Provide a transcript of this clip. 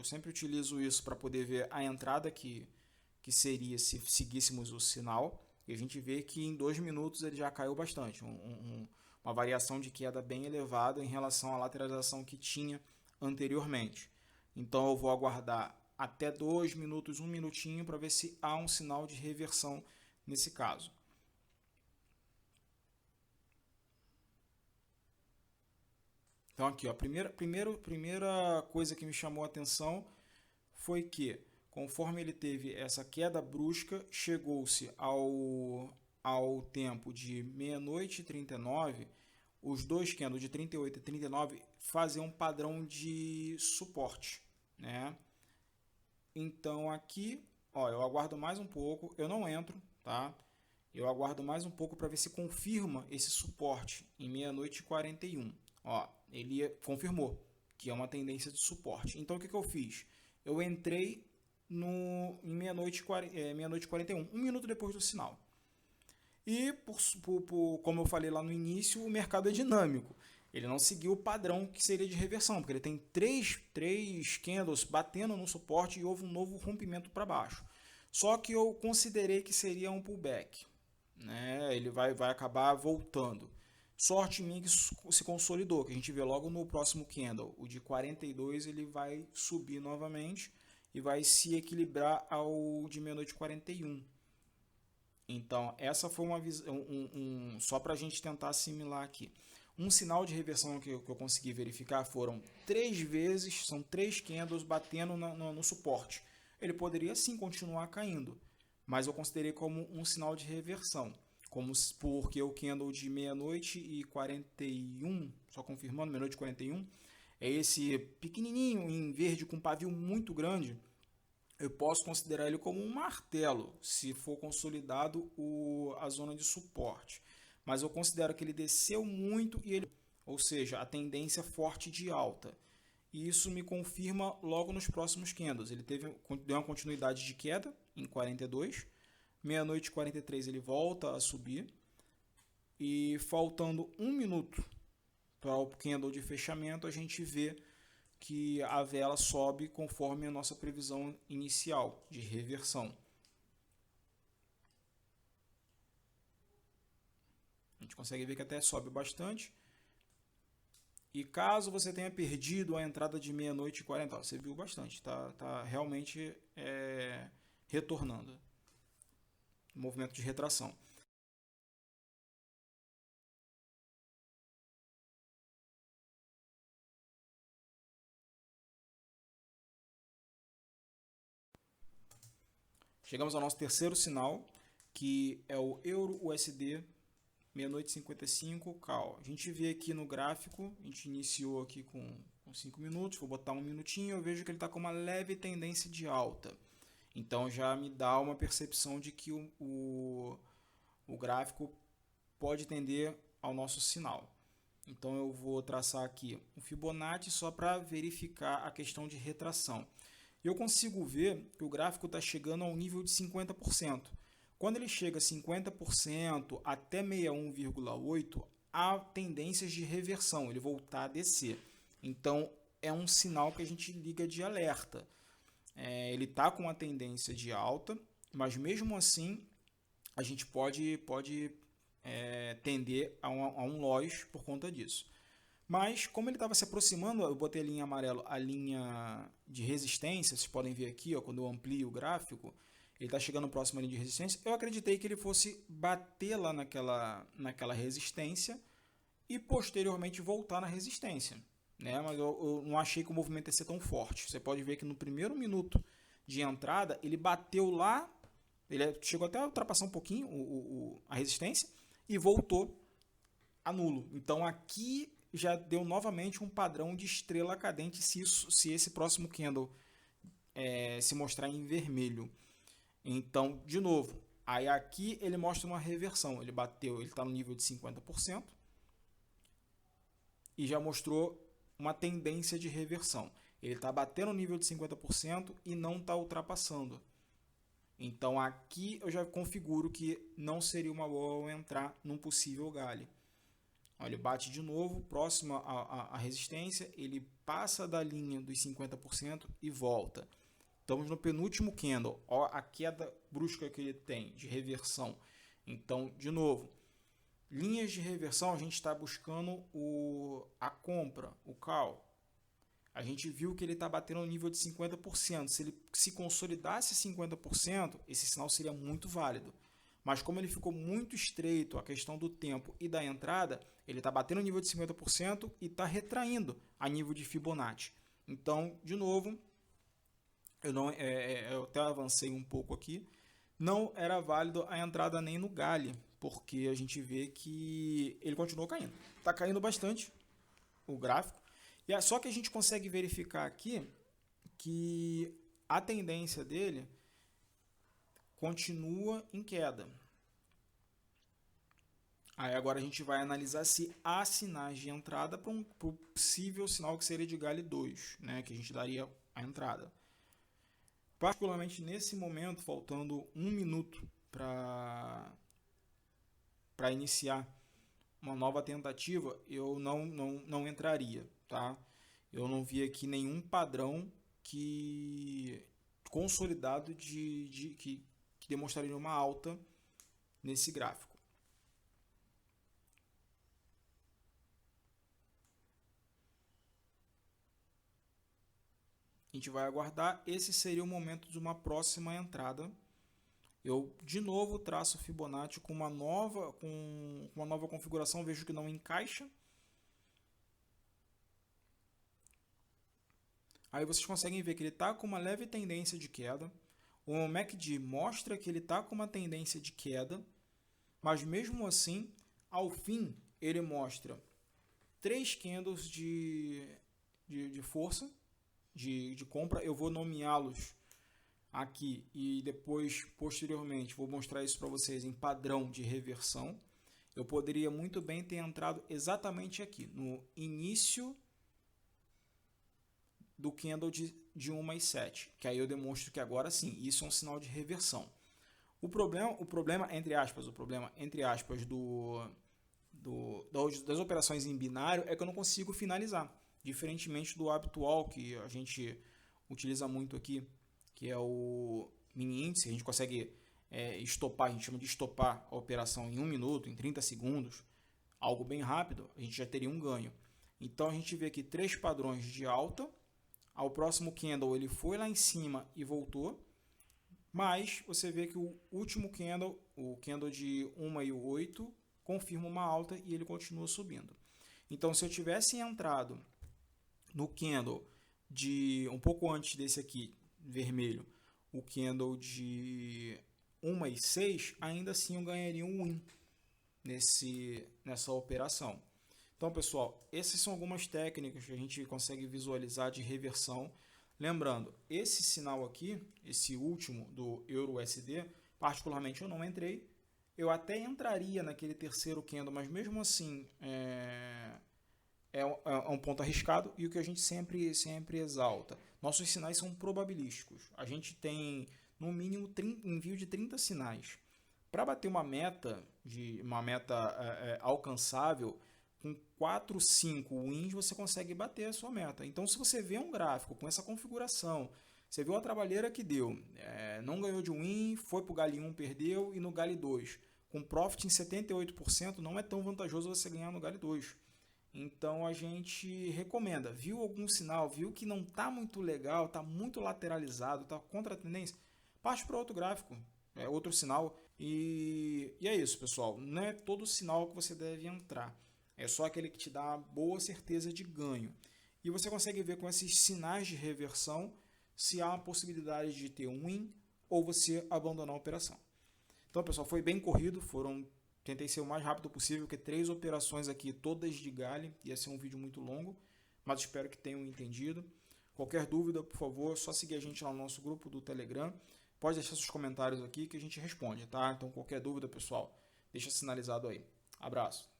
sempre utilizo isso para poder ver a entrada que seria se seguíssemos o sinal. E a gente vê que em 2 minutos ele já caiu bastante. Uma variação de queda bem elevada em relação à lateralização que tinha anteriormente. Então eu vou aguardar até 2 minutos, 1 minutinho, para ver se há um sinal de reversão nesse caso. Então aqui, ó, primeira coisa que me chamou a atenção foi que, conforme ele teve essa queda brusca, chegou-se ao tempo de meia-noite e 39, os dois candles de 38 e 39 faziam um padrão de suporte, né? Então aqui, ó, eu aguardo mais um pouco, eu não entro, tá? Eu aguardo mais um pouco para ver se confirma esse suporte em meia-noite e 41. Ó, ele confirmou que é uma tendência de suporte. Então o que eu fiz? Eu entrei em meia-noite e 41, 1 minuto depois do sinal. E, como eu falei lá no início, o mercado é dinâmico. Ele não seguiu o padrão que seria de reversão, porque ele tem três candles batendo no suporte e houve um novo rompimento para baixo. Só que eu considerei que seria um pullback, né? Ele vai acabar voltando. Sorte minha que se consolidou, que a gente vê logo no próximo candle. O de 42 ele vai subir novamente e vai se equilibrar ao de meia-noite 41. Então, essa foi uma visão, só para a gente tentar assimilar aqui. Um sinal de reversão que eu consegui verificar foram 3 vezes, são 3 candles batendo no suporte. Ele poderia sim continuar caindo, mas eu considerei como um sinal de reversão. Porque o candle de meia-noite e 41, só confirmando, meia-noite e 41, é esse pequenininho em verde com pavio muito grande. Eu posso considerar ele como um martelo, se for consolidado a zona de suporte. Mas eu considero que ele desceu muito, ou seja, a tendência forte de alta. E isso me confirma logo nos próximos candles. Ele deu uma continuidade de queda em 42, meia-noite e 43 ele volta a subir. E faltando 1 minuto para o candle de fechamento, a gente vê que a vela sobe conforme a nossa previsão inicial de reversão. A gente consegue ver que até sobe bastante. E caso você tenha perdido a entrada de meia-noite e 40, você viu bastante, tá realmente retornando. Movimento de retração. Chegamos ao nosso terceiro sinal, que é o Euro-USD, meia-noite e 55, CAL. A gente vê aqui no gráfico, a gente iniciou aqui com 5 minutos, vou botar 1 minutinho, eu vejo que ele está com uma leve tendência de alta. Então já me dá uma percepção de que o gráfico pode tender ao nosso sinal. Então eu vou traçar aqui um Fibonacci só para verificar a questão de retração. Eu consigo ver que o gráfico está chegando ao nível de 50%. Quando ele chega a 50% até 61,8%, há tendências de reversão, ele voltar a descer. Então, é um sinal que a gente liga de alerta. Ele está com uma tendência de alta, mas mesmo assim, a gente pode tender a um loss por conta disso. Mas, como ele estava se aproximando, eu botei a linha amarela, a linha de resistência, vocês podem ver aqui, ó, quando eu amplio o gráfico, ele está chegando próximo à linha de resistência, eu acreditei que ele fosse bater lá naquela resistência e posteriormente voltar na resistência, né? Mas eu não achei que o movimento ia ser tão forte. Você pode ver que no primeiro minuto de entrada, ele bateu lá, ele chegou até a ultrapassar um pouquinho a resistência e voltou a nulo. Então aqui já deu novamente um padrão de estrela cadente se esse próximo candle se mostrar em vermelho. Então, de novo, aí aqui ele mostra uma reversão. Ele bateu, ele está no nível de 50% e já mostrou uma tendência de reversão. Ele está batendo no nível de 50% e não está ultrapassando. Então aqui eu já configuro que não seria uma boa eu entrar num possível gale. Ó, ele bate de novo, próximo à resistência, ele passa da linha dos 50% e volta. Estamos no penúltimo candle. Ó, a queda brusca que ele tem de reversão. Então, de novo, linhas de reversão, a gente está buscando a compra, o call. A gente viu que ele está batendo no nível de 50%. Se ele se consolidasse 50%, esse sinal seria muito válido. Mas como ele ficou muito estreito, a questão do tempo e da entrada, ele está batendo no nível de 50% e está retraindo a nível de Fibonacci. Então, de novo, eu até avancei um pouco aqui, não era válido a entrada nem no Gale, porque a gente vê que ele continuou caindo. Está caindo bastante o gráfico. E só que a gente consegue verificar aqui que a tendência dele continua em queda. Aí agora a gente vai analisar se há sinais de entrada para um possível sinal que seria de Gale 2, né, que a gente daria a entrada. Particularmente nesse momento, faltando 1 minuto para iniciar uma nova tentativa, eu não entraria, tá? Eu não vi aqui nenhum padrão consolidado que demonstraria uma alta nesse gráfico. A gente vai aguardar. Esse seria o momento de uma próxima entrada. Eu de novo traço Fibonacci com uma nova configuração, vejo que não encaixa. Aí vocês conseguem ver que ele está com uma leve tendência de queda. O MACD mostra que ele está com uma tendência de queda, mas mesmo assim, ao fim, ele mostra 3 candles de força, de compra. Eu vou nomeá-los aqui e depois, posteriormente, vou mostrar isso para vocês em padrão de reversão. Eu poderia muito bem ter entrado exatamente aqui, no início do candle de 1 mais 7, que aí eu demonstro que agora sim, isso é um sinal de reversão. O problema entre aspas, das operações em binário é que eu não consigo finalizar, diferentemente do habitual que a gente utiliza muito aqui, que é o mini índice. A gente consegue estopar, a gente chama de estopar a operação em 1 minuto, em 30 segundos, algo bem rápido, a gente já teria um ganho. Então a gente vê aqui 3 padrões de alta. Ao próximo candle ele foi lá em cima e voltou, mas você vê que o último candle, o candle de 1 e 8, confirma uma alta e ele continua subindo. Então se eu tivesse entrado no candle de um pouco antes desse aqui, vermelho, o candle de 1 e 6, ainda assim eu ganharia um win nessa operação. Então, pessoal, essas são algumas técnicas que a gente consegue visualizar de reversão. Lembrando, esse sinal aqui, esse último do Euro-USD, particularmente eu não entrei. Eu até entraria naquele terceiro candle, mas mesmo assim é um ponto arriscado e o que a gente sempre exalta. Nossos sinais são probabilísticos. A gente tem, no mínimo, envio de 30 sinais. Para bater uma meta alcançável, com 4, 5 wins você consegue bater a sua meta. Então, se você vê um gráfico com essa configuração, você viu a trabalheira que deu, não ganhou de win, foi para o Gale 1, perdeu, e no Gale 2, com profit em 78%, não é tão vantajoso você ganhar no Gale 2. Então, a gente recomenda. Viu algum sinal, viu que não está muito legal, está muito lateralizado, está contra a tendência, parte para outro gráfico, outro sinal. E é isso, pessoal. Não é todo sinal que você deve entrar. É só aquele que te dá uma boa certeza de ganho. E você consegue ver com esses sinais de reversão se há uma possibilidade de ter um win ou você abandonar a operação. Então, pessoal, foi bem corrido. Tentei ser o mais rápido possível, porque 3 operações aqui, todas de Gale. Ia ser um vídeo muito longo, mas espero que tenham entendido. Qualquer dúvida, por favor, é só seguir a gente lá no nosso grupo do Telegram. Pode deixar seus comentários aqui que a gente responde, tá? Então, qualquer dúvida, pessoal, deixa sinalizado aí. Abraço.